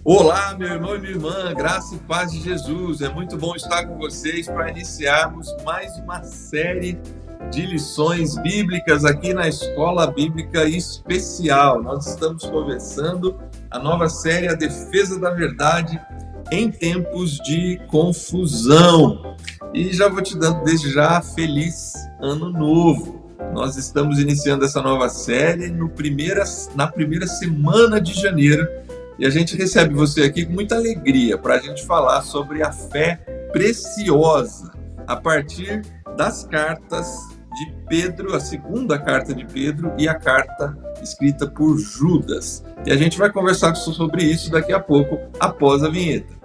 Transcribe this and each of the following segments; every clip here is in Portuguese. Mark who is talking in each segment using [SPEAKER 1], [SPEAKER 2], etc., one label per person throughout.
[SPEAKER 1] Olá, meu irmão e minha irmã, graça e paz de Jesus. É muito bom estar com vocês para iniciarmos mais uma série de lições bíblicas aqui na Escola Bíblica Especial. Nós estamos começando a nova série A Defesa da Verdade em Tempos de Confusão. E já vou te dando desde já feliz ano novo. Nós estamos iniciando essa nova série na primeira semana de janeiro. E a gente recebe você aqui com muita alegria para a gente falar sobre a fé preciosa, a partir das cartas de Pedro, a segunda carta de Pedro e a carta escrita por Judas. E a gente vai conversar sobre isso daqui a pouco, após a vinheta.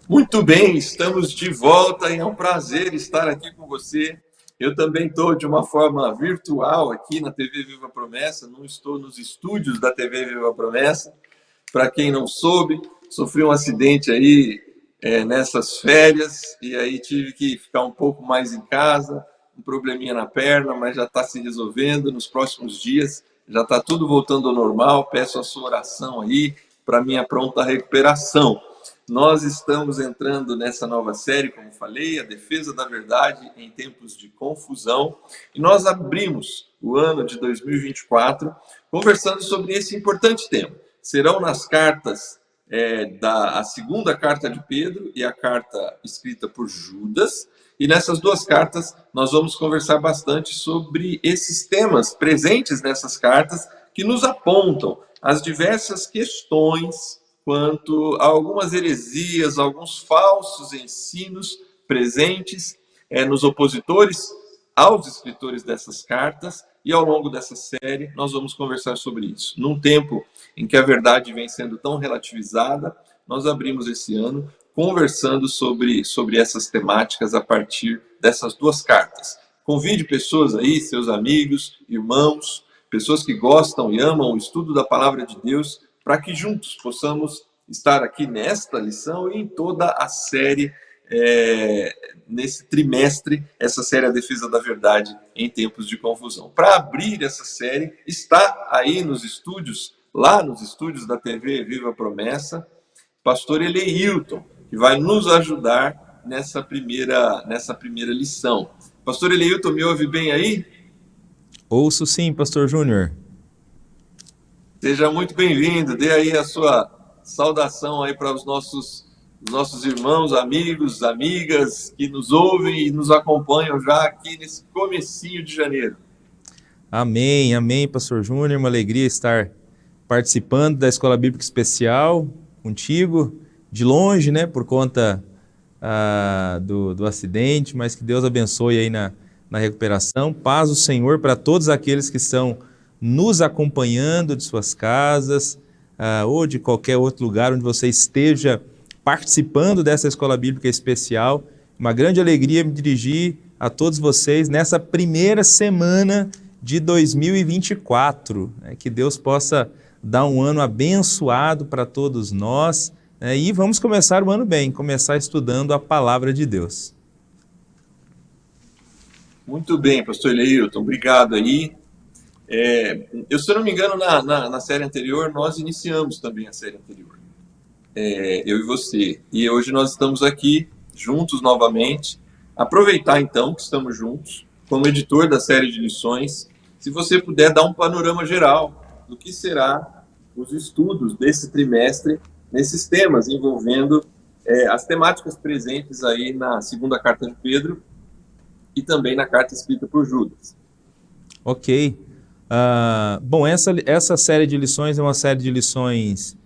[SPEAKER 1] Muito bem, estamos de volta e é um prazer estar aqui com você. Eu também estou de uma forma virtual aqui na TV Viva Promessa, não estou nos estúdios da TV Viva Promessa. Para quem não soube, sofri um acidente aí nessas férias e aí tive que ficar um pouco mais em casa, um probleminha na perna, mas já está se resolvendo nos próximos dias, já está tudo voltando ao normal. Peço a sua oração aí para minha pronta recuperação. Nós estamos entrando nessa nova série, como falei, a defesa da verdade em tempos de confusão. E nós abrimos o ano de 2024 conversando sobre esse importante tema. Serão nas cartas a segunda carta de Pedro e a carta escrita por Judas. E nessas duas cartas nós vamos conversar bastante sobre esses temas presentes nessas cartas que nos apontam as diversas questões quanto a algumas heresias, alguns falsos ensinos presentes nos opositores aos escritores dessas cartas, e ao longo dessa série nós vamos conversar sobre isso. Num tempo em que a verdade vem sendo tão relativizada, nós abrimos esse ano conversando sobre essas temáticas a partir dessas duas cartas. Convide pessoas aí, seus amigos, irmãos, pessoas que gostam e amam o estudo da Palavra de Deus, para que juntos possamos estar aqui nesta lição e em toda a série, nesse trimestre, essa série A Defesa da Verdade em Tempos de Confusão. Para abrir essa série, está aí nos estúdios, lá nos estúdios da TV Viva Promessa, pastor Eleilton, que vai nos ajudar nessa primeira lição. Pastor Eleilton, me ouve bem aí?
[SPEAKER 2] Ouço sim, pastor Júnior.
[SPEAKER 1] Seja muito bem-vindo, dê aí a sua saudação aí para os nossos irmãos, amigos, amigas que nos ouvem e nos acompanham já aqui nesse comecinho de janeiro.
[SPEAKER 2] Amém, amém, pastor Júnior, uma alegria estar participando da Escola Bíblica Especial contigo, de longe, né, por conta do acidente, mas que Deus abençoe aí na recuperação. Paz do Senhor para todos aqueles que estão nos acompanhando de suas casas, ou de qualquer outro lugar onde você esteja participando dessa Escola Bíblica Especial. Uma grande alegria me dirigir a todos vocês nessa primeira semana de 2024. Que Deus possa dar um ano abençoado para todos nós, e vamos começar o ano bem, começar estudando a Palavra de Deus.
[SPEAKER 1] Muito bem, pastor Eleilton, obrigado aí. Se eu não me engano, na série anterior, nós iniciamos também a série anterior. Eu e você. E hoje nós estamos aqui juntos novamente. Aproveitar então que estamos juntos, como editor da série de lições, se você puder dar um panorama geral do que será os estudos desse trimestre, nesses temas envolvendo as temáticas presentes aí na segunda carta de Pedro e também na carta escrita por Judas.
[SPEAKER 2] Ok. Bom, essa série de lições é uma série de lições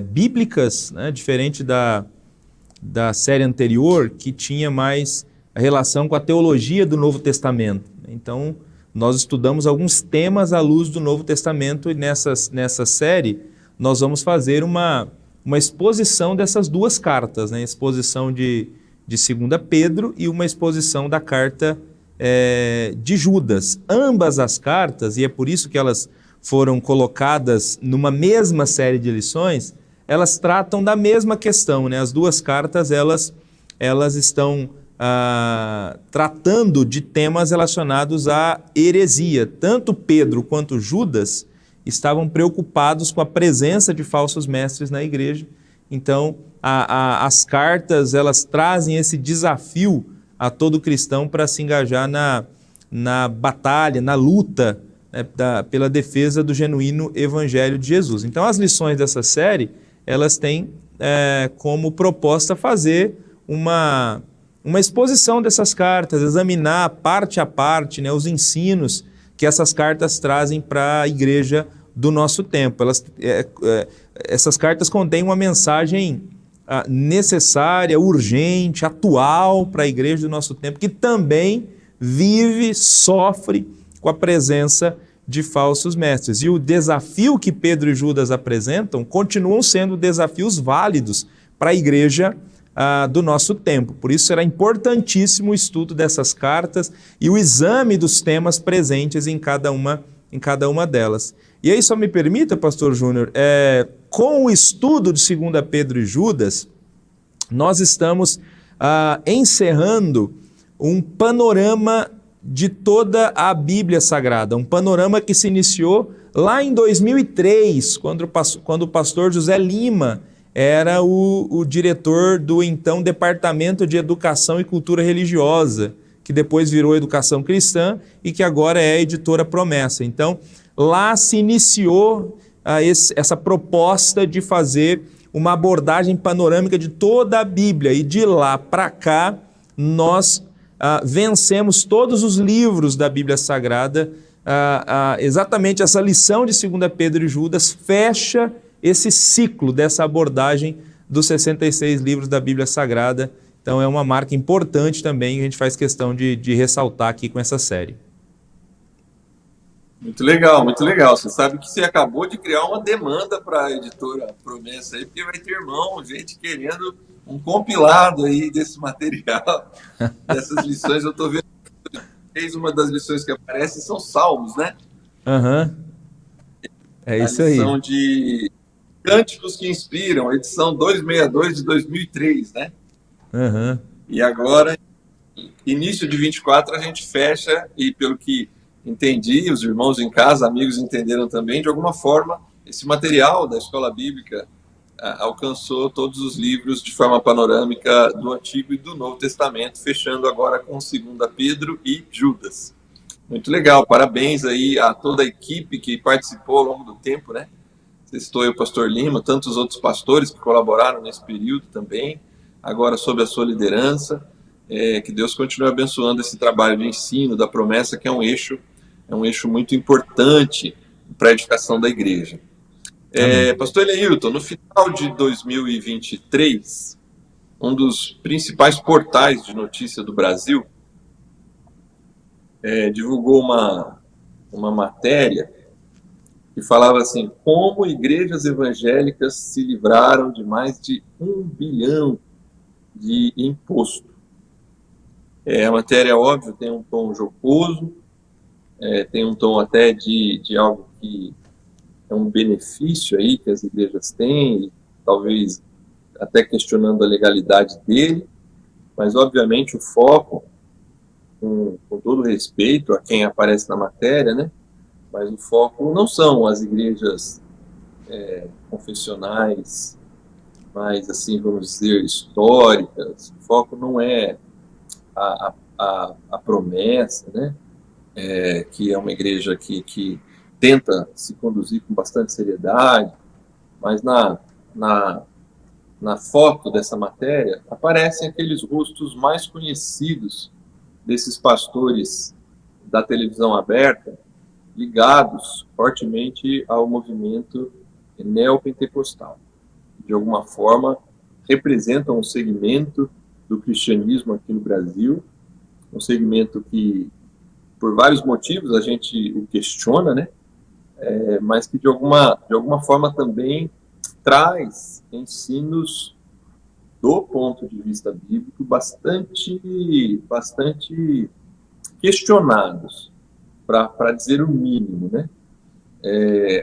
[SPEAKER 2] bíblicas, né, diferente da série anterior, que tinha mais a relação com a teologia do Novo Testamento. Então, nós estudamos alguns temas à luz do Novo Testamento, e nessa série nós vamos fazer uma exposição dessas duas cartas, né? Exposição de de 2 Pedro e uma exposição da carta de Judas. Ambas as cartas, e é por isso que elas foram colocadas numa mesma série de lições, elas tratam da mesma questão, né? As duas cartas, elas estão tratando de temas relacionados à heresia. Tanto Pedro quanto Judas estavam preocupados com a presença de falsos mestres na igreja. Então, as cartas, elas trazem esse desafio a todo cristão para se engajar na batalha, na luta, né, pela defesa do genuíno evangelho de Jesus. Então, as lições dessa série, elas têm como proposta fazer uma exposição dessas cartas, examinar parte a parte, né, os ensinos que essas cartas trazem para a igreja do nosso tempo. Essas cartas contêm uma mensagem necessária, urgente, atual para a igreja do nosso tempo, que também vive, sofre com a presença de falsos mestres. E o desafio que Pedro e Judas apresentam continuam sendo desafios válidos para a igreja do nosso tempo. Por isso será importantíssimo o estudo dessas cartas e o exame dos temas presentes em cada uma delas. E aí só me permita, pastor Júnior, com o estudo de 2 Pedro e Judas, nós estamos encerrando um panorama de toda a Bíblia Sagrada, um panorama que se iniciou lá em 2003, quando o pastor José Lima era o diretor do então Departamento de Educação e Cultura Religiosa, que depois virou Educação Cristã e que agora é a Editora Promessa. Então, lá se iniciou essa proposta de fazer uma abordagem panorâmica de toda a Bíblia, e de lá para cá nós vencemos todos os livros da Bíblia Sagrada. Exatamente essa lição de 2 Pedro e Judas fecha esse ciclo dessa abordagem dos 66 livros da Bíblia Sagrada. Então é uma marca importante também, que a gente faz questão de ressaltar aqui com essa série.
[SPEAKER 1] Muito legal, muito legal. Você sabe que você acabou de criar uma demanda para a Editora Promessa aí, porque vai ter gente querendo um compilado aí desse material, dessas lições. Eu estou vendo que uma das lições que aparece são Salmos, né?
[SPEAKER 2] É isso aí.
[SPEAKER 1] A lição de Cânticos que Inspiram, edição 262 de 2003, né? E agora, início de 24, a gente fecha, e pelo que entendi, os irmãos em casa, amigos entenderam também, de alguma forma, esse material da Escola Bíblica alcançou todos os livros de forma panorâmica do Antigo e do Novo Testamento, fechando agora com 2 Pedro e Judas. Muito legal, parabéns aí a toda a equipe que participou ao longo do tempo, né? Você citou aí o pastor Lima, tantos outros pastores que colaboraram nesse período também, agora sob a sua liderança. Que Deus continue abençoando esse trabalho de ensino da promessa, que é um eixo muito importante para a edificação da igreja. Pastor Eleilton, no final de 2023, um dos principais portais de notícia do Brasil divulgou uma matéria que falava assim: como igrejas evangélicas se livraram de mais de 1 bilhão de imposto. A matéria, óbvio, tem um tom jocoso, tem um tom até de algo que é um benefício aí que as igrejas têm, e talvez até questionando a legalidade dele, mas obviamente o foco, com todo respeito a quem aparece na matéria, né? Mas o foco não são as igrejas confessionais, mais assim, vamos dizer, históricas. O foco não é a promessa, né? Que é uma igreja que tenta se conduzir com bastante seriedade, mas na foto dessa matéria aparecem aqueles rostos mais conhecidos desses pastores da televisão aberta, ligados fortemente ao movimento neopentecostal. De alguma forma, representam um segmento do cristianismo aqui no Brasil, um segmento que, por vários motivos, a gente o questiona, né? Mas que de alguma forma também traz ensinos do ponto de vista bíblico, bastante questionados, para dizer o mínimo, né?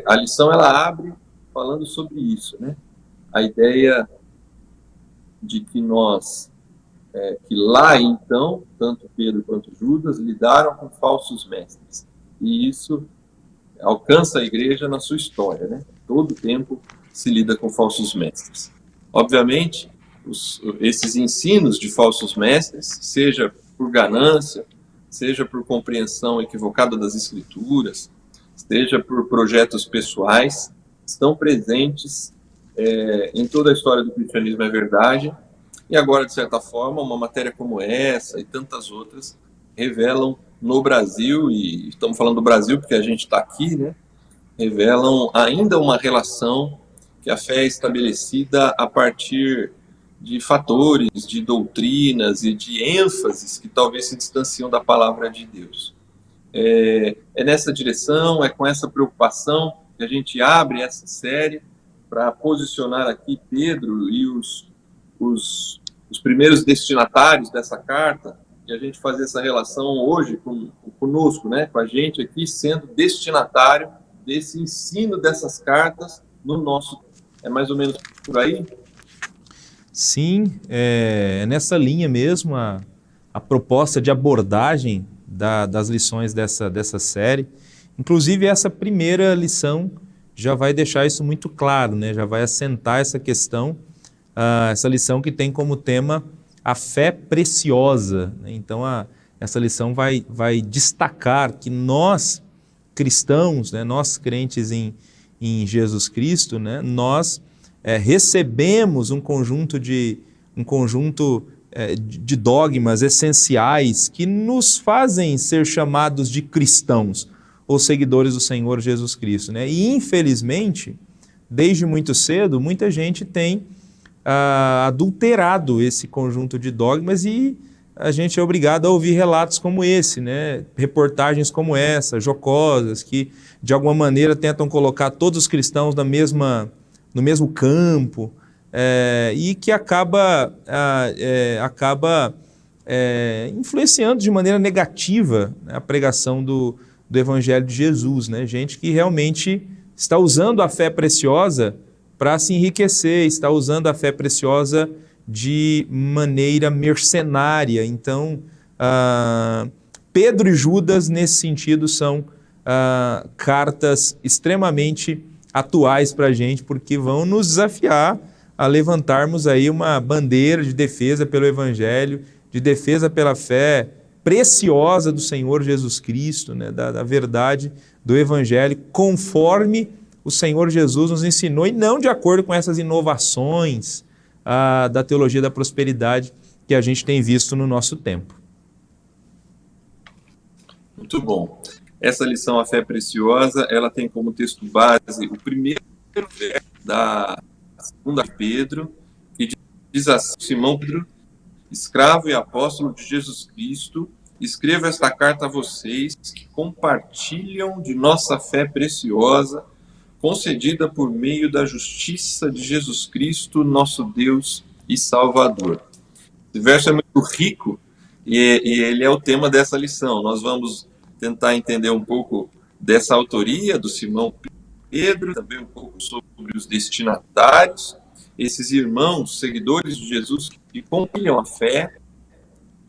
[SPEAKER 1] A lição ela abre falando sobre isso, né? A ideia de que que lá então, tanto Pedro quanto Judas lidaram com falsos mestres. E isso alcança a igreja na sua história, né? Todo tempo se lida com falsos mestres. Obviamente, esses ensinos de falsos mestres, seja por ganância, seja por compreensão equivocada das escrituras, seja por projetos pessoais, estão presentes em toda a história do cristianismo, é verdade. E agora, de certa forma, uma matéria como essa e tantas outras revelam no Brasil, e estamos falando do Brasil porque a gente está aqui, né? Revelam ainda uma relação que a fé é estabelecida a partir de fatores, de doutrinas e de ênfases que talvez se distanciam da palavra de Deus. É nessa direção, é com essa preocupação que a gente abre essa série para posicionar aqui Pedro e os primeiros destinatários dessa carta, e a gente fazer essa relação hoje conosco, né, com a gente aqui sendo destinatário desse ensino dessas cartas no nosso. É mais ou menos por aí?
[SPEAKER 2] Sim, é nessa linha mesmo a proposta de abordagem das lições dessa série. Inclusive, essa primeira lição já vai deixar isso muito claro, né? Já vai assentar essa questão, essa lição que tem como tema a fé preciosa, né? Então, essa lição vai destacar que nós, cristãos, né, nós crentes em Jesus Cristo, né, nós recebemos um conjunto de dogmas essenciais que nos fazem ser chamados de cristãos ou seguidores do Senhor Jesus Cristo, né? E infelizmente, desde muito cedo, muita gente tem adulterado esse conjunto de dogmas e a gente é obrigado a ouvir relatos como esse, né? Reportagens como essa, jocosas, que de alguma maneira tentam colocar todos os cristãos no mesmo campo, e que acaba influenciando de maneira negativa, né, a pregação do Evangelho de Jesus, né? Gente que realmente está usando a fé preciosa para se enriquecer, está usando a fé preciosa de maneira mercenária. Então, Pedro e Judas, nesse sentido, são cartas extremamente atuais para a gente, porque vão nos desafiar a levantarmos aí uma bandeira de defesa pelo Evangelho, de defesa pela fé preciosa do Senhor Jesus Cristo, né, da verdade do Evangelho, conforme o Senhor Jesus nos ensinou, e não de acordo com essas inovações da teologia da prosperidade que a gente tem visto no nosso tempo.
[SPEAKER 1] Muito bom. Essa lição, A Fé Preciosa, ela tem como texto base o primeiro verso da segunda Pedro, que diz assim: Simão Pedro, escravo e apóstolo de Jesus Cristo, escrevo esta carta a vocês que compartilham de nossa fé preciosa, concedida por meio da justiça de Jesus Cristo, nosso Deus e Salvador. Esse verso é muito rico e ele é o tema dessa lição. Nós vamos tentar entender um pouco dessa autoria do Simão Pedro, também um pouco sobre os destinatários, esses irmãos, seguidores de Jesus, que compartilham a fé,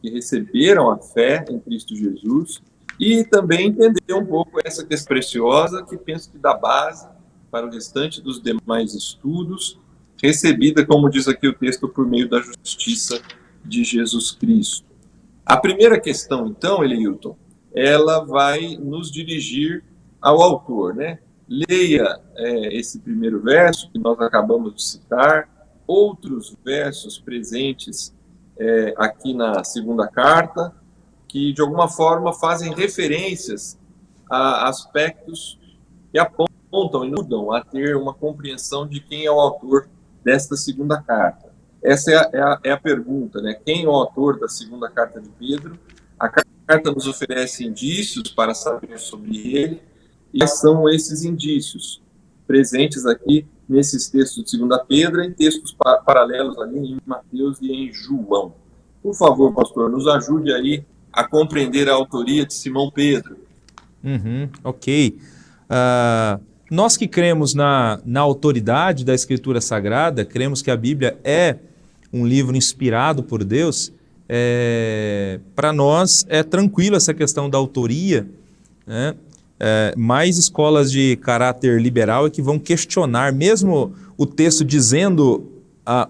[SPEAKER 1] que receberam a fé em Cristo Jesus, e também entender um pouco essa questão preciosa, que penso que dá base para o restante dos demais estudos, recebida, como diz aqui o texto, por meio da justiça de Jesus Cristo. A primeira questão, então, Eliilton, ela vai nos dirigir ao autor, né? Leia esse primeiro verso que nós acabamos de citar, outros versos presentes aqui na segunda carta, que de alguma forma fazem referências a aspectos que apontam e nos ajudam a ter uma compreensão de quem é o autor desta segunda carta. Essa é a pergunta, né? Quem é o autor da segunda carta de Pedro? A carta nos oferece indícios para saber sobre ele, e são esses indícios presentes aqui nesses textos de Segunda Pedro e textos paralelos ali em Mateus e em João. Por favor, pastor, nos ajude aí a compreender a autoria de Simão Pedro.
[SPEAKER 2] Ok. Nós que cremos na autoridade da Escritura Sagrada, cremos que a Bíblia é um livro inspirado por Deus, para nós é tranquilo essa questão da autoria, né? Mais escolas de caráter liberal é que vão questionar, mesmo o texto dizendo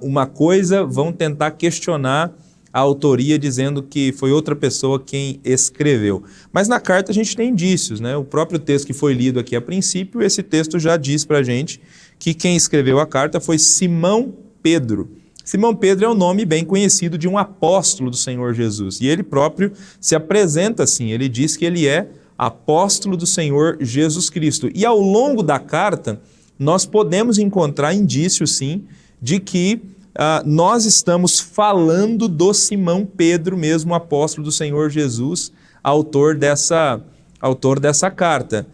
[SPEAKER 2] uma coisa, vão tentar questionar a autoria dizendo que foi outra pessoa quem escreveu. Mas na carta a gente tem indícios, né? O próprio texto que foi lido aqui a princípio, esse texto já diz para a gente que quem escreveu a carta foi Simão Pedro. Simão Pedro é um nome bem conhecido de um apóstolo do Senhor Jesus. E ele próprio se apresenta assim, ele diz que ele é apóstolo do Senhor Jesus Cristo. E ao longo da carta, nós podemos encontrar indícios, sim, de que nós estamos falando do Simão Pedro mesmo, apóstolo do Senhor Jesus, autor dessa carta.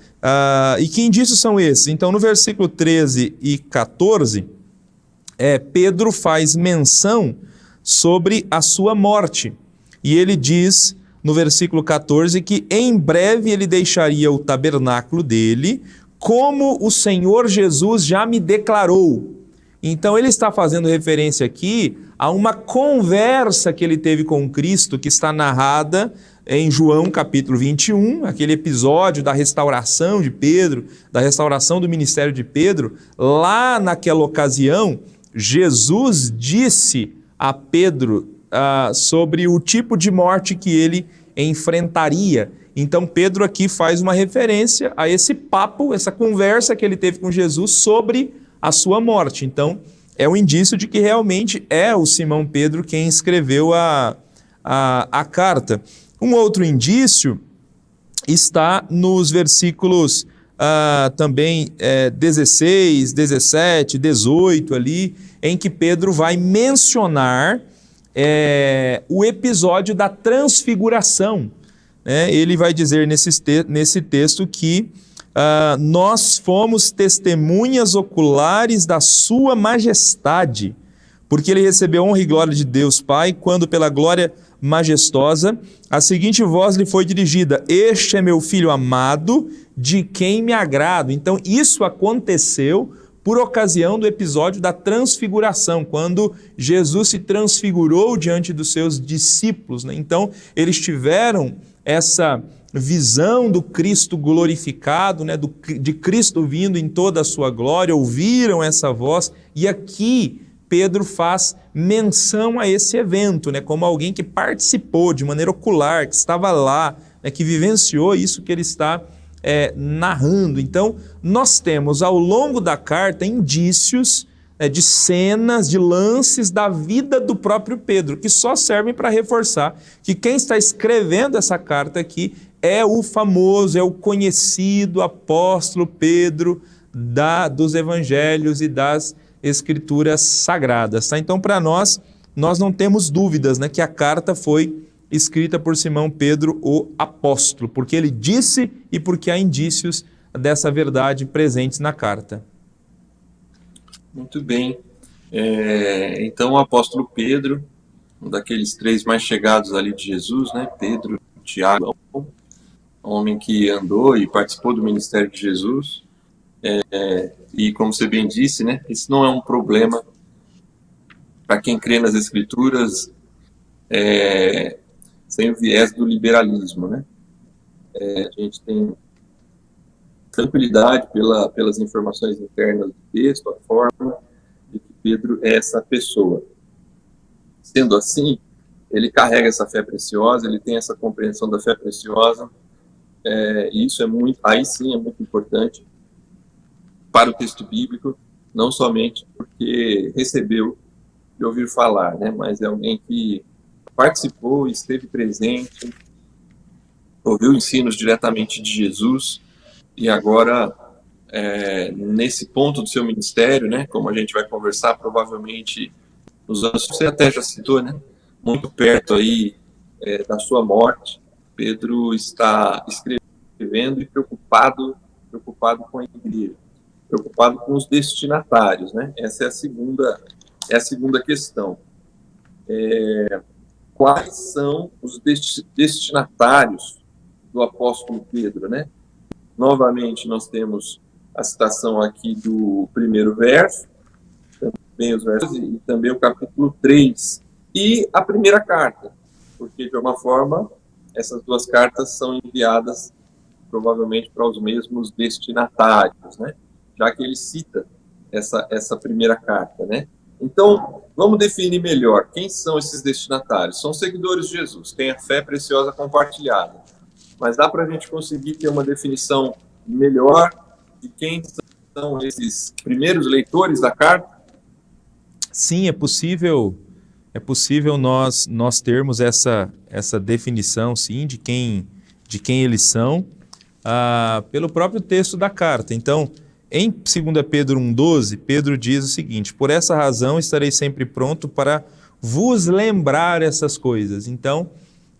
[SPEAKER 2] E que indícios são esses? Então, no versículo 13 e 14, Pedro faz menção sobre a sua morte. E ele diz, no versículo 14, que em breve ele deixaria o tabernáculo dele, como o Senhor Jesus já me declarou. Então ele está fazendo referência aqui a uma conversa que ele teve com Cristo, que está narrada em João capítulo 21, aquele episódio da restauração de Pedro, da restauração do ministério de Pedro. Lá naquela ocasião, Jesus disse a Pedro sobre o tipo de morte que ele enfrentaria. Então Pedro aqui faz uma referência a esse papo, essa conversa que ele teve com Jesus sobre a sua morte. Então é um indício de que realmente é o Simão Pedro quem escreveu a carta. Um outro indício está nos versículos também 16, 17, 18 ali, em que Pedro vai mencionar o episódio da transfiguração. Ele vai dizer nesse texto que nós fomos testemunhas oculares da sua majestade, porque ele recebeu honra e glória de Deus Pai, quando pela glória majestosa a seguinte voz lhe foi dirigida: este é meu filho amado, de quem me agrado. Então isso aconteceu por ocasião do episódio da transfiguração, quando Jesus se transfigurou diante dos seus discípulos, né? Então eles tiveram essa visão do Cristo glorificado, né? De Cristo vindo em toda a sua glória, ouviram essa voz, e aqui Pedro faz menção a esse evento, né? Como alguém que participou de maneira ocular, que estava lá, né? Que vivenciou isso que ele está narrando. Então, nós temos ao longo da carta indícios de cenas, de lances da vida do próprio Pedro, que só servem para reforçar que quem está escrevendo essa carta aqui é o famoso, é o conhecido apóstolo Pedro dos evangelhos e das escrituras sagradas. Tá? Então, para nós não temos dúvidas, né, que a carta foi escrita por Simão Pedro, o apóstolo, porque ele disse e porque há indícios dessa verdade presentes na carta.
[SPEAKER 1] Muito bem. Então, o apóstolo Pedro, um daqueles três mais chegados ali de Jesus, né? Pedro, Tiago, um homem que andou e participou do ministério de Jesus. E como você bem disse, né? Isso não é um problema para quem crê nas Escrituras sem o viés do liberalismo, né? A gente tem tranquilidade pelas informações internas do texto, a forma de que Pedro é essa pessoa. Sendo assim, ele carrega essa fé preciosa, ele tem essa compreensão da fé preciosa, e isso aí sim é muito importante para o texto bíblico, não somente porque recebeu de ouvir falar, né, mas é alguém que participou, esteve presente, ouviu ensinos diretamente de Jesus, e agora, nesse ponto do seu ministério, né, como a gente vai conversar, provavelmente nos anos, você até já citou, né, muito perto aí da sua morte, Pedro está escrevendo e preocupado com a igreja. preocupado com os destinatários, né? Essa é a segunda questão. Quais são os destinatários do apóstolo Pedro, né? Novamente, nós temos a citação aqui do primeiro verso, também os versos, e também o capítulo 3, e a primeira carta, porque, de alguma forma, essas duas cartas são enviadas provavelmente para os mesmos destinatários, né? Já que ele cita essa primeira carta, né? Então, vamos definir melhor quem são esses destinatários. São seguidores de Jesus, têm a fé preciosa compartilhada. Mas dá para a gente conseguir ter uma definição melhor de quem são esses primeiros leitores da carta?
[SPEAKER 2] Sim, é possível nós termos essa definição, sim, de quem eles são, pelo próprio texto da carta. Então, em 2 Pedro 1,12, Pedro diz o seguinte: por essa razão estarei sempre pronto para vos lembrar essas coisas. Então,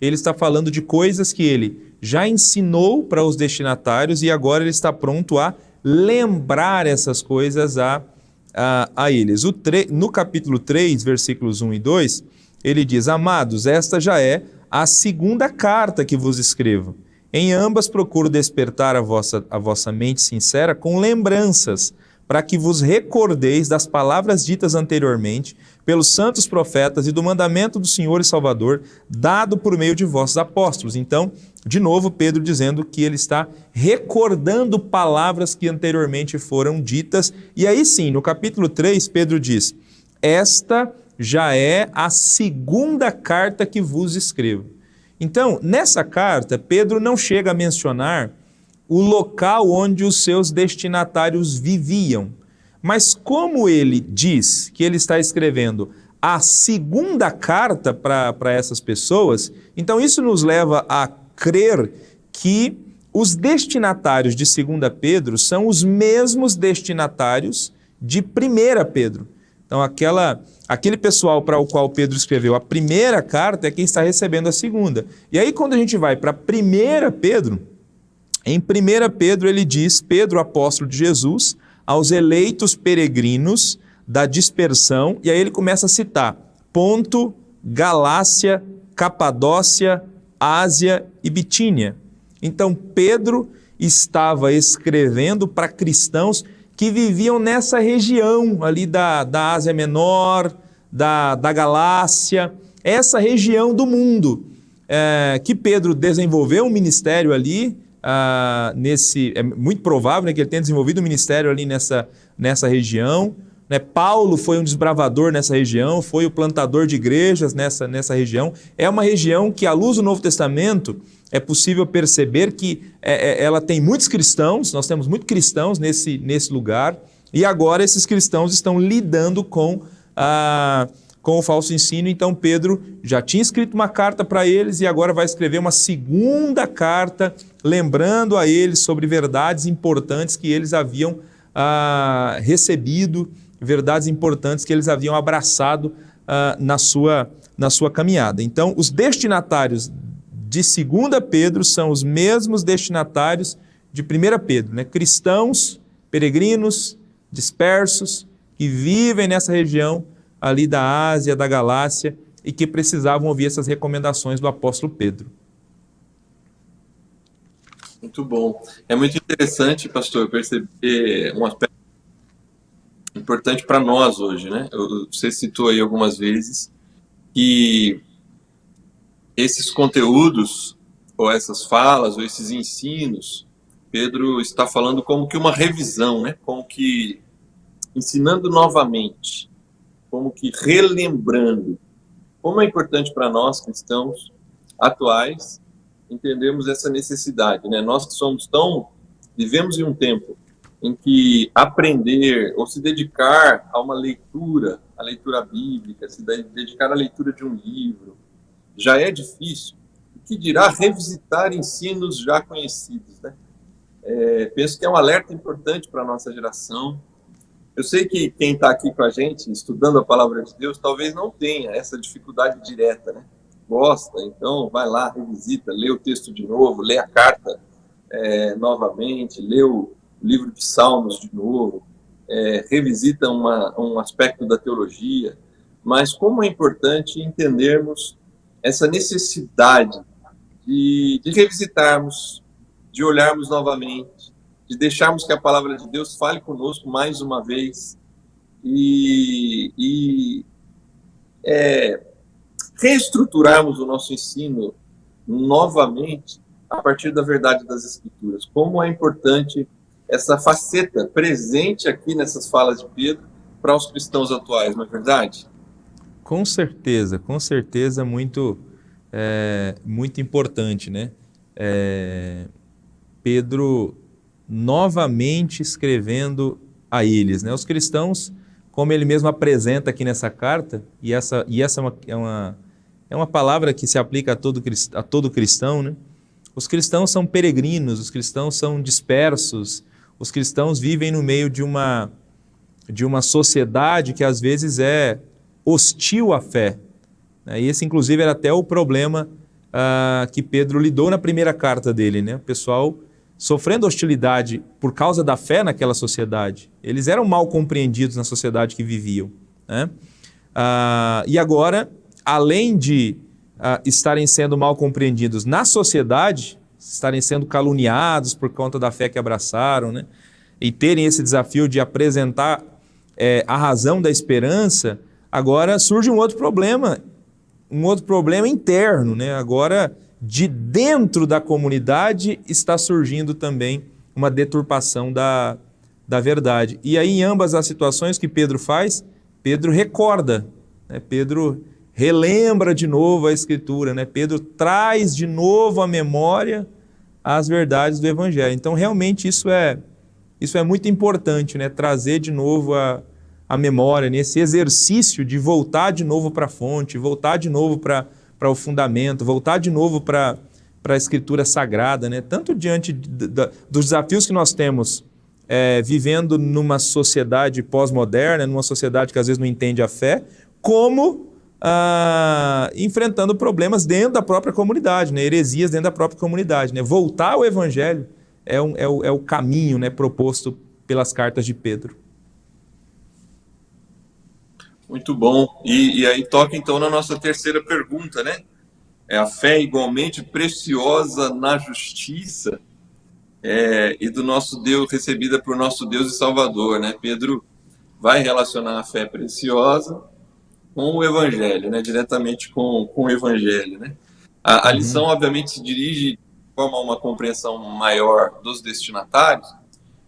[SPEAKER 2] ele está falando de coisas que ele já ensinou para os destinatários e agora ele está pronto a lembrar essas coisas a eles. No capítulo 3, versículos 1 e 2, ele diz: amados, esta já é a segunda carta que vos escrevo. Em ambas procuro despertar a vossa mente sincera com lembranças, para que vos recordeis das palavras ditas anteriormente pelos santos profetas e do mandamento do Senhor e Salvador, dado por meio de vossos apóstolos. Então, de novo, Pedro dizendo que ele está recordando palavras que anteriormente foram ditas. E aí sim, no capítulo 3, Pedro diz: esta já é a segunda carta que vos escrevo. Então, nessa carta, Pedro não chega a mencionar o local onde os seus destinatários viviam. Mas como ele diz que ele está escrevendo a segunda carta para essas pessoas, então isso nos leva a crer que os destinatários de 2 Pedro são os mesmos destinatários de 1 Pedro. Então, aquele pessoal para o qual Pedro escreveu a primeira carta é quem está recebendo a segunda. E aí, quando a gente vai para 1 Pedro, em 1 Pedro ele diz: Pedro, apóstolo de Jesus, aos eleitos peregrinos da dispersão, e aí ele começa a citar Ponto, Galácia, Capadócia, Ásia e Bitínia. Então, Pedro estava escrevendo para cristãos que viviam nessa região ali da Ásia Menor, da Galácia, essa região do mundo, que Pedro desenvolveu um ministério ali, é muito provável, né, que ele tenha desenvolvido um ministério ali nessa região, né? Paulo foi um desbravador nessa região, foi o plantador de igrejas nessa região. É uma região que, à luz do Novo Testamento, é possível perceber que ela tem muitos cristãos, nós temos muitos cristãos nesse lugar, e agora esses cristãos estão lidando com o falso ensino. Então Pedro já tinha escrito uma carta para eles e agora vai escrever uma segunda carta, lembrando a eles sobre verdades importantes que eles haviam recebido, verdades importantes que eles haviam abraçado na sua caminhada. Então, os destinatários de 2 Pedro são os mesmos destinatários de 1 Pedro, né? Cristãos, peregrinos, dispersos, que vivem nessa região ali da Ásia, da Galácia, e que precisavam ouvir essas recomendações do apóstolo Pedro.
[SPEAKER 1] Muito bom. É muito interessante, pastor, perceber um aspecto importante para nós hoje, né? Você citou aí algumas vezes que esses conteúdos, ou essas falas, ou esses ensinos, Pedro está falando como que uma revisão, né? Como que ensinando novamente, como que relembrando. Como é importante para nós, cristãos atuais, entendermos essa necessidade, né? Nós que vivemos em um tempo em que aprender ou se dedicar a uma leitura, a leitura bíblica, se dedicar à leitura de um livro, já é difícil, o que dirá revisitar ensinos já conhecidos, né? Penso que é um alerta importante para a nossa geração. Eu sei que quem está aqui com a gente, estudando a palavra de Deus, talvez não tenha essa dificuldade direta, né? Gosta, então vai lá, revisita, lê o texto de novo, lê a carta novamente, lê o o livro de Salmos de novo, revisita um aspecto da teologia, mas como é importante entendermos essa necessidade de revisitarmos, de olharmos novamente, de deixarmos que a palavra de Deus fale conosco mais uma vez e reestruturarmos o nosso ensino novamente a partir da verdade das Escrituras. Como é importante essa faceta presente aqui nessas falas de Pedro para os cristãos atuais, não é verdade?
[SPEAKER 2] Com certeza, muito importante, né? Pedro novamente escrevendo a eles, né? Os cristãos, como ele mesmo apresenta aqui nessa carta, e essa é uma palavra que se aplica a todo cristão, né? Os cristãos são peregrinos, os cristãos são dispersos, os cristãos vivem no meio de uma sociedade que às vezes é hostil à fé. E esse, inclusive, era até o problema que Pedro lidou na primeira carta dele, né? O pessoal sofrendo hostilidade por causa da fé naquela sociedade. Eles eram mal compreendidos na sociedade que viviam, né? E agora, além de estarem sendo mal compreendidos na sociedade, estarem sendo caluniados por conta da fé que abraçaram, né? E terem esse desafio de apresentar a razão da esperança, agora surge um outro problema interno, né? Agora, de dentro da comunidade está surgindo também uma deturpação da verdade. E aí, em ambas as situações que Pedro faz, Pedro recorda, né? Pedro relembra de novo a Escritura, né? Pedro traz de novo à memória as verdades do Evangelho. Então, realmente, isso é muito importante, né? Trazer de novo a memória, nesse exercício de voltar de novo para a fonte, voltar de novo para o fundamento, voltar de novo para a Escritura Sagrada, né? Tanto diante dos desafios que nós temos vivendo numa sociedade pós-moderna, numa sociedade que às vezes não entende a fé, como enfrentando problemas dentro da própria comunidade, né? Heresias dentro da própria comunidade, né? Voltar ao Evangelho é o caminho, né, proposto pelas cartas de Pedro.
[SPEAKER 1] Muito bom. E aí toca então na nossa terceira pergunta, né? É a fé igualmente preciosa na justiça e do nosso Deus, recebida por nosso Deus e Salvador, né? Pedro vai relacionar a fé preciosa com o Evangelho, né? Diretamente com o Evangelho, né? A lição, obviamente, se dirige de forma a uma compreensão maior dos destinatários,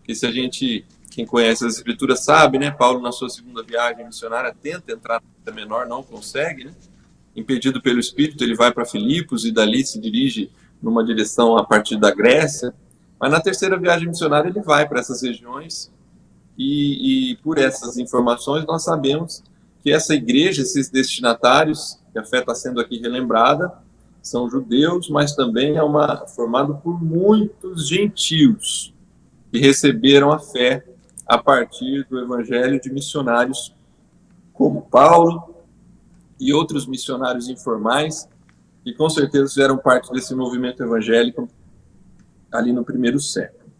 [SPEAKER 1] que se a gente, quem conhece as Escrituras sabe, né? Paulo, na sua segunda viagem missionária, tenta entrar na Ásia Menor, não consegue, né? Impedido pelo Espírito, ele vai para Filipos e dali se dirige numa direção a partir da Grécia. Mas na terceira viagem missionária ele vai para essas regiões e por essas informações nós sabemos que essa igreja, esses destinatários, que a fé está sendo aqui relembrada, são judeus, mas também formado por muitos gentios que receberam a fé a partir do evangelho de missionários como Paulo e outros missionários informais, que com certeza fizeram parte desse movimento evangélico ali no primeiro século.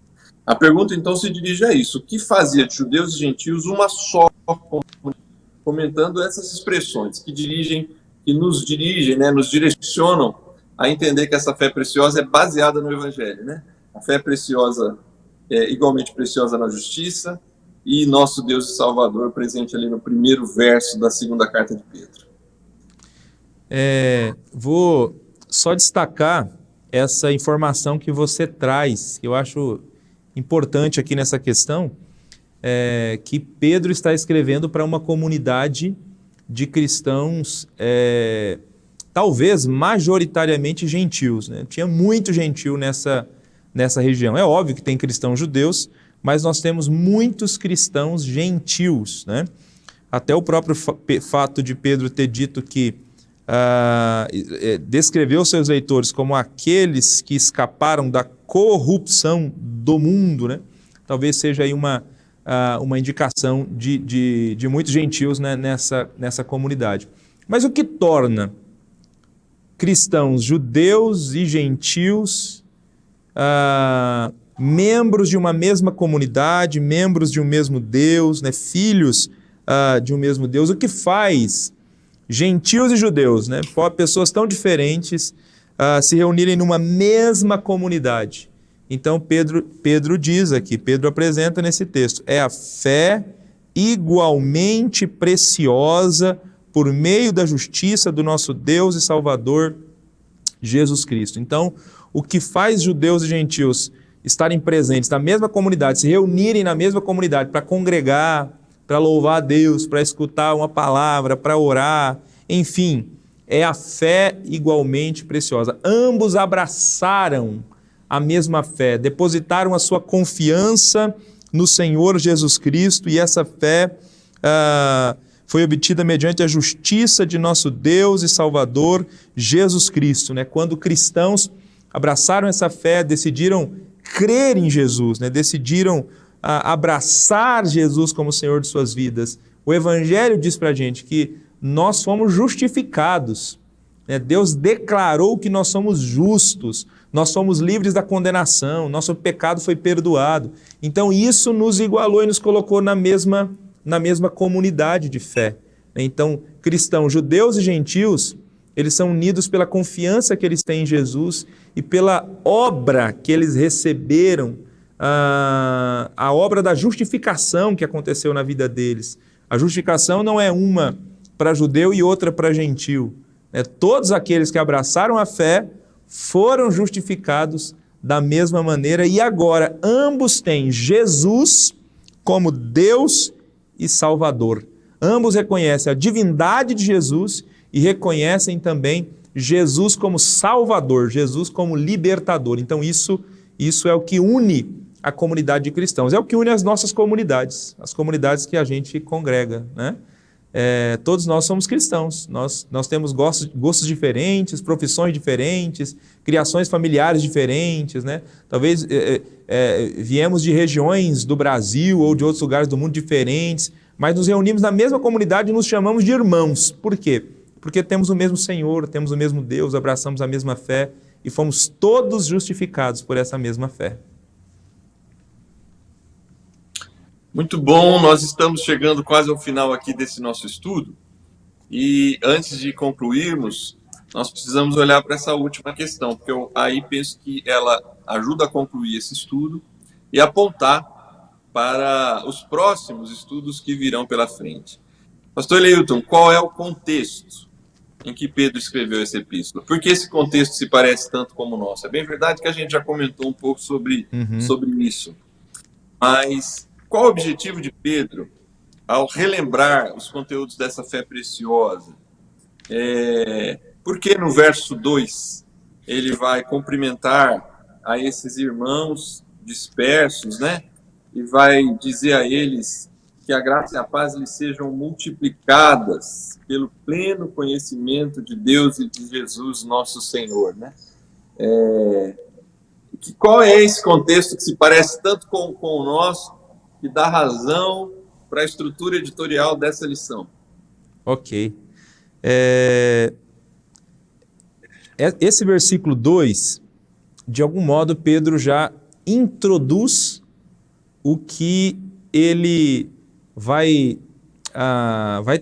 [SPEAKER 1] A pergunta então se dirige a isso: o que fazia de judeus e gentios uma só comunidade? Comentando essas expressões que nos dirigem, né, nos direcionam a entender que essa fé preciosa é baseada no evangelho, né? A fé preciosa é igualmente preciosa na justiça e nosso Deus e Salvador presente ali no primeiro verso da segunda carta de Pedro.
[SPEAKER 2] Vou só destacar essa informação que você traz, que eu acho importante aqui nessa questão, que Pedro está escrevendo para uma comunidade de cristãos, talvez majoritariamente gentios, né? Tinha muito gentio nessa região. É óbvio que tem cristãos judeus, mas nós temos muitos cristãos gentios, né? Até o próprio fato de Pedro ter dito que descreveu seus leitores como aqueles que escaparam da corrupção do mundo, né? Talvez seja aí uma indicação de muitos gentios, né, nessa comunidade. Mas o que torna cristãos judeus e gentios membros de uma mesma comunidade, membros de um mesmo Deus, né? Filhos de um mesmo Deus, o que faz gentios e judeus, né? Pessoas tão diferentes se reunirem numa mesma comunidade. Então Pedro diz aqui, Pedro apresenta nesse texto, é a fé igualmente preciosa por meio da justiça do nosso Deus e Salvador Jesus Cristo. Então, o que faz judeus e gentios estarem presentes na mesma comunidade, se reunirem na mesma comunidade para congregar, para louvar a Deus, para escutar uma palavra, para orar, enfim, é a fé igualmente preciosa. Ambos abraçaram a mesma fé, depositaram a sua confiança no Senhor Jesus Cristo, e essa fé foi obtida mediante a justiça de nosso Deus e Salvador Jesus Cristo, né? Quando cristãos abraçaram essa fé, decidiram crer em Jesus, né? Decidiram abraçar Jesus como Senhor de suas vidas. O Evangelho diz para a gente que nós fomos justificados, né? Deus declarou que nós somos justos, nós somos livres da condenação, nosso pecado foi perdoado. Então isso nos igualou e nos colocou na mesma comunidade de fé. Então, cristãos, judeus e gentios, eles são unidos pela confiança que eles têm em Jesus e pela obra que eles receberam, a obra da justificação que aconteceu na vida deles. A justificação não é uma para judeu e outra para gentio. Todos aqueles que abraçaram a fé foram justificados da mesma maneira, e agora ambos têm Jesus como Deus e Salvador. Ambos reconhecem a divindade de Jesus e reconhecem também Jesus como Salvador, Jesus como libertador. Então isso é o que une a comunidade de cristãos, é o que une as nossas comunidades, as comunidades que a gente congrega, né? Todos nós somos cristãos, nós temos gostos diferentes, profissões diferentes, criações familiares diferentes, né? Talvez viemos de regiões do Brasil ou de outros lugares do mundo diferentes, mas nos reunimos na mesma comunidade e nos chamamos de irmãos. Por quê? Porque temos o mesmo Senhor, temos o mesmo Deus, abraçamos a mesma fé e fomos todos justificados por essa mesma fé.
[SPEAKER 1] Muito bom, nós estamos chegando quase ao final aqui desse nosso estudo, e antes de concluirmos, nós precisamos olhar para essa última questão, porque eu aí penso que ela ajuda a concluir esse estudo e apontar para os próximos estudos que virão pela frente. Pastor Eleilton, qual é o contexto em que Pedro escreveu essa epístola? Por que esse contexto se parece tanto como o nosso? É bem verdade que a gente já comentou um pouco sobre isso, mas qual o objetivo de Pedro ao relembrar os conteúdos dessa fé preciosa? Por que no verso 2 ele vai cumprimentar a esses irmãos dispersos, né? E vai dizer a eles que a graça e a paz lhes sejam multiplicadas pelo pleno conhecimento de Deus e de Jesus nosso Senhor, né? Qual é esse contexto que se parece tanto com o nosso, que dá razão para a estrutura editorial dessa lição?
[SPEAKER 2] Ok. Esse versículo 2, de algum modo, Pedro já introduz o que ele vai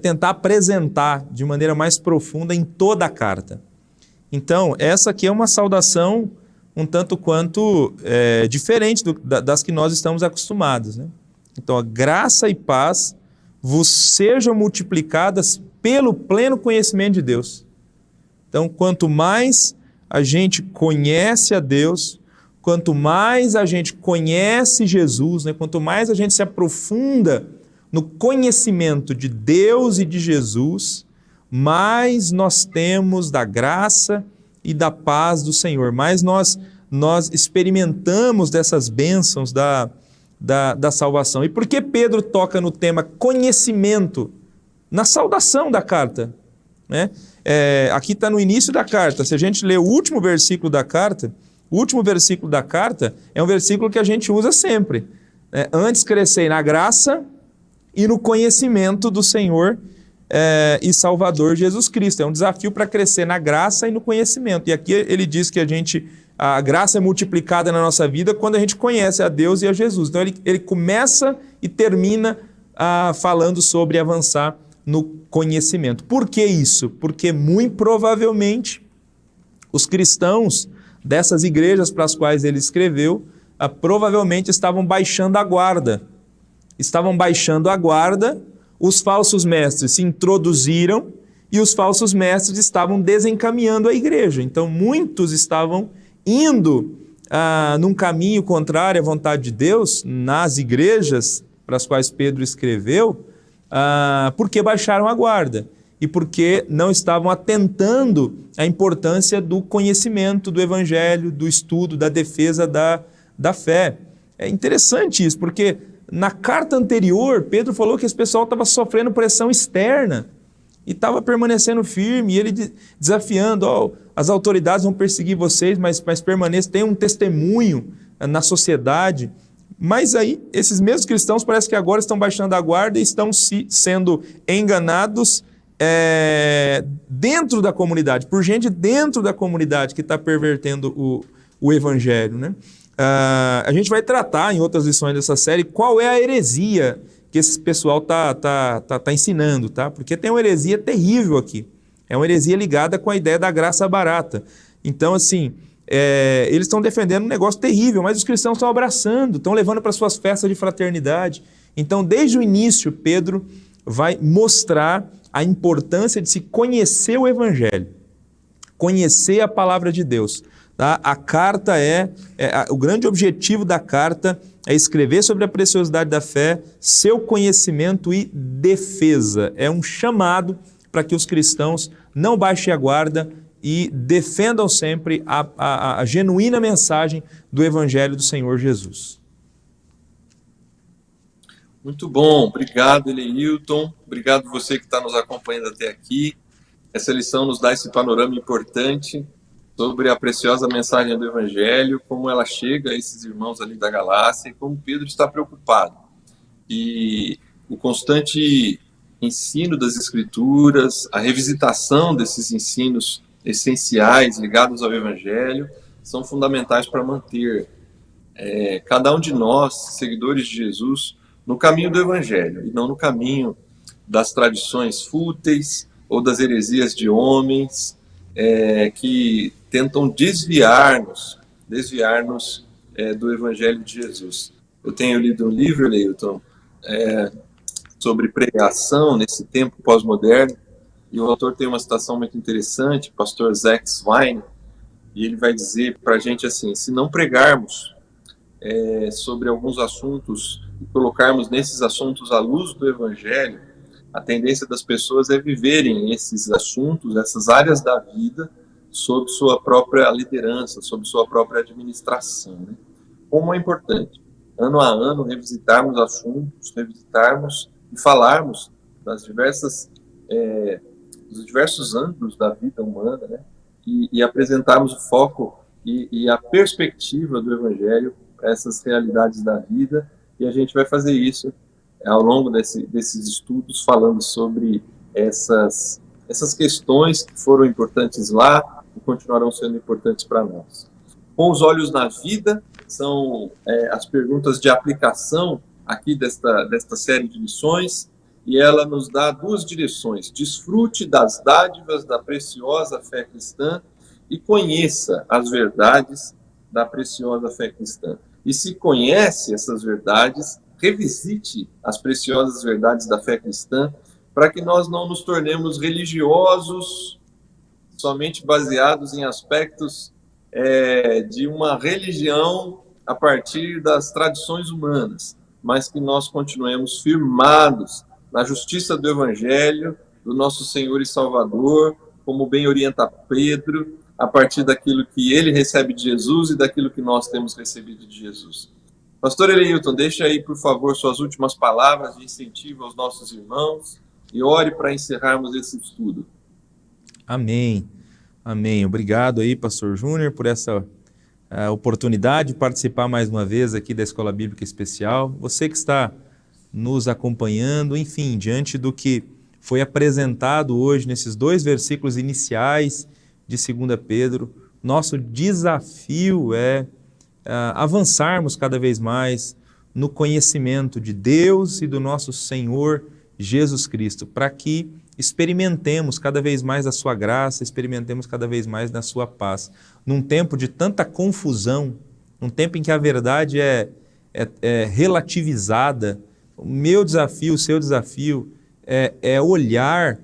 [SPEAKER 2] tentar apresentar de maneira mais profunda em toda a carta. Então, essa aqui é uma saudação um tanto quanto diferente das que nós estamos acostumados, né? Então, a graça e paz vos sejam multiplicadas pelo pleno conhecimento de Deus. Então, quanto mais a gente conhece a Deus, quanto mais a gente conhece Jesus, né? Quanto mais a gente se aprofunda no conhecimento de Deus e de Jesus, mais nós temos da graça e da paz do Senhor, mais nós experimentamos dessas bênçãos da salvação. E por que Pedro toca no tema conhecimento na saudação da carta, né? Aqui está no início da carta. Se a gente ler o último versículo da carta, é um versículo que a gente usa sempre, né? Antes crescei na graça e no conhecimento do Senhor e Salvador Jesus Cristo. É um desafio para crescer na graça e no conhecimento. E aqui ele diz que a gente a graça é multiplicada na nossa vida quando a gente conhece a Deus e a Jesus. Então ele começa e termina falando sobre avançar no conhecimento. Por que isso? Porque muito provavelmente os cristãos dessas igrejas para as quais ele escreveu provavelmente estavam baixando a guarda. Estavam baixando a guarda, os falsos mestres se introduziram e os falsos mestres estavam desencaminhando a igreja. Então muitos estavam indo num caminho contrário à vontade de Deus, nas igrejas para as quais Pedro escreveu, porque baixaram a guarda e porque não estavam atentando à importância do conhecimento do evangelho, do estudo, da defesa da fé. É interessante isso, porque na carta anterior, Pedro falou que esse pessoal estava sofrendo pressão externa e estava permanecendo firme, e ele desafiando, as autoridades vão perseguir vocês, mas permaneçam, tenham um testemunho na sociedade. Mas aí, esses mesmos cristãos parece que agora estão baixando a guarda e estão sendo enganados dentro da comunidade, por gente dentro da comunidade que está pervertendo o evangelho, né? A gente vai tratar em outras lições dessa série qual é a heresia que esse pessoal tá ensinando, tá? Porque tem uma heresia terrível aqui. É uma heresia ligada com a ideia da graça barata. Então, assim, eles estão defendendo um negócio terrível, mas os cristãos estão abraçando, estão levando para suas festas de fraternidade. Então, desde o início, Pedro vai mostrar a importância de se conhecer o evangelho, conhecer a palavra de Deus. Tá? A carta o grande objetivo da carta é escrever sobre a preciosidade da fé, seu conhecimento e defesa. É um chamado para que os cristãos não baixem a guarda e defendam sempre a genuína mensagem do Evangelho do Senhor Jesus.
[SPEAKER 1] Muito bom, obrigado, Eleilton. Obrigado você que está nos acompanhando até aqui. Essa lição nos dá esse panorama importante sobre a preciosa mensagem do Evangelho, como ela chega a esses irmãos ali da Galácia e como Pedro está preocupado. E o constante ensino das Escrituras, a revisitação desses ensinos essenciais ligados ao Evangelho, são fundamentais para manter cada um de nós, seguidores de Jesus, no caminho do Evangelho, e não no caminho das tradições fúteis ou das heresias de homens, que tentam desviar-nos do Evangelho de Jesus. Eu tenho lido um livro, Leilton, sobre pregação nesse tempo pós-moderno, e o autor tem uma citação muito interessante, o pastor Zach Swine, e ele vai dizer para a gente assim: se não pregarmos sobre alguns assuntos e colocarmos nesses assuntos a luz do Evangelho, a tendência das pessoas é viverem esses assuntos, essas áreas da vida, sob sua própria liderança, sob sua própria administração. Né? Como é importante, ano a ano, revisitarmos assuntos, revisitarmos e falarmos dos diversos ângulos da vida humana, né? e apresentarmos o foco e a perspectiva do Evangelho para essas realidades da vida, e a gente vai fazer isso ao longo desses estudos, falando sobre essas questões que foram importantes lá e continuarão sendo importantes para nós. Com os olhos na vida, são as perguntas de aplicação aqui desta série de lições, e ela nos dá duas direções: desfrute das dádivas da preciosa fé cristã e conheça as verdades da preciosa fé cristã. E se conhece essas verdades, revisite as preciosas verdades da fé cristã, para que nós não nos tornemos religiosos somente baseados em aspectos de uma religião a partir das tradições humanas, mas que nós continuemos firmados na justiça do Evangelho, do nosso Senhor e Salvador, como bem orienta Pedro, a partir daquilo que ele recebe de Jesus e daquilo que nós temos recebido de Jesus. Pastor Eleilton, deixa aí, por favor, suas últimas palavras de incentivo aos nossos irmãos e ore para encerrarmos esse estudo.
[SPEAKER 2] Amém. Amém. Obrigado aí, Pastor Júnior, por essa oportunidade de participar mais uma vez aqui da Escola Bíblica Especial. Você que está nos acompanhando, enfim, diante do que foi apresentado hoje nesses 2 versículos iniciais de 2 Pedro, Nosso desafio é avançarmos cada vez mais no conhecimento de Deus e do nosso Senhor Jesus Cristo, para que experimentemos cada vez mais a sua graça, experimentemos cada vez mais da sua paz. Num tempo de tanta confusão, num tempo em que a verdade é relativizada, o meu desafio, o seu desafio é olhar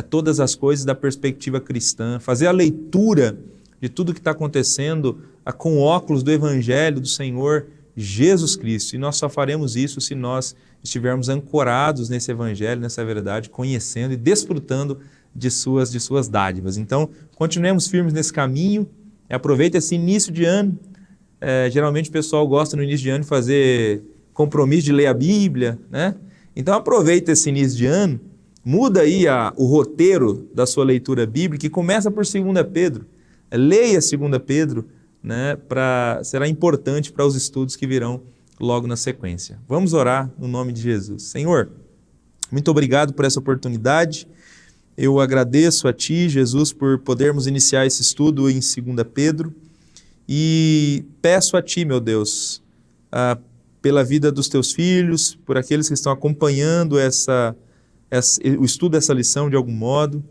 [SPEAKER 2] todas as coisas da perspectiva cristã, fazer a leitura de tudo que está acontecendo com óculos do Evangelho do Senhor Jesus Cristo. E nós só faremos isso se nós estivermos ancorados nesse Evangelho, nessa verdade, conhecendo e desfrutando de suas dádivas. Então, continuemos firmes nesse caminho, aproveite esse início de ano. Geralmente o pessoal gosta no início de ano de fazer compromisso de ler a Bíblia, né? Então aproveita esse início de ano, muda aí o roteiro da sua leitura bíblica e começa por 2 Pedro. Leia 2 Pedro, né? Será importante para os estudos que virão logo na sequência. Vamos orar no nome de Jesus. Senhor, muito obrigado por essa oportunidade. Eu agradeço a Ti, Jesus, por podermos iniciar esse estudo em 2 Pedro e peço a Ti, meu Deus, pela vida dos Teus filhos, por aqueles que estão acompanhando o estudo dessa lição de algum modo.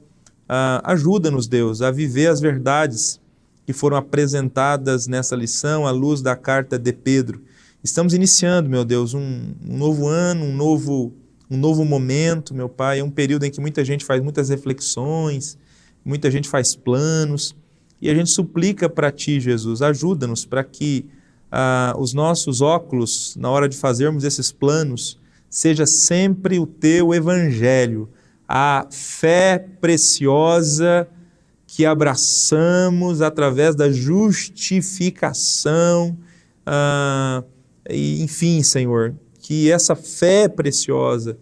[SPEAKER 2] Ajuda-nos, Deus, a viver as verdades que foram apresentadas nessa lição à luz da carta de Pedro. Estamos iniciando, meu Deus, um novo ano, um novo momento, meu Pai. É um período em que muita gente faz muitas reflexões, muita gente faz planos, e a gente suplica para Ti, Jesus, ajuda-nos para que os nossos óculos, na hora de fazermos esses planos, seja sempre o Teu Evangelho, a fé preciosa que abraçamos através da justificação, enfim, Senhor, que essa fé preciosa,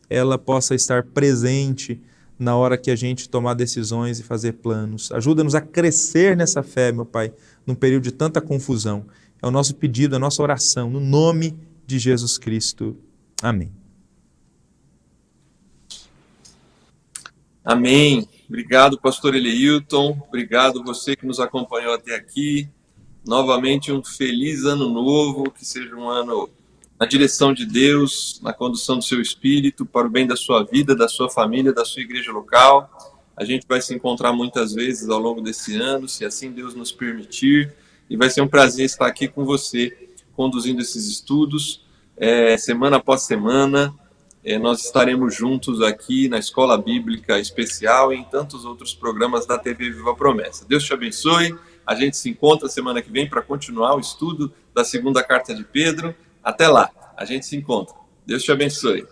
[SPEAKER 2] ela possa estar presente na hora que a gente tomar decisões e fazer planos. Ajuda-nos a crescer nessa fé, meu Pai, num período de tanta confusão. É o nosso pedido, a nossa oração, no nome de Jesus Cristo. Amém.
[SPEAKER 1] Amém. Obrigado, pastor Eleilton. Obrigado você que nos acompanhou até aqui. Novamente um feliz ano novo, que seja um ano na direção de Deus, na condução do seu espírito, para o bem da sua vida, da sua família, da sua igreja local. A gente vai se encontrar muitas vezes ao longo desse ano, se assim Deus nos permitir, e vai ser um prazer estar aqui com você, conduzindo esses estudos, semana após semana. Nós estaremos juntos aqui na Escola Bíblica Especial e em tantos outros programas da TV Viva Promessa. Deus te abençoe. A gente se encontra semana que vem para continuar o estudo da segunda carta de Pedro. Até lá, a gente se encontra. Deus te abençoe.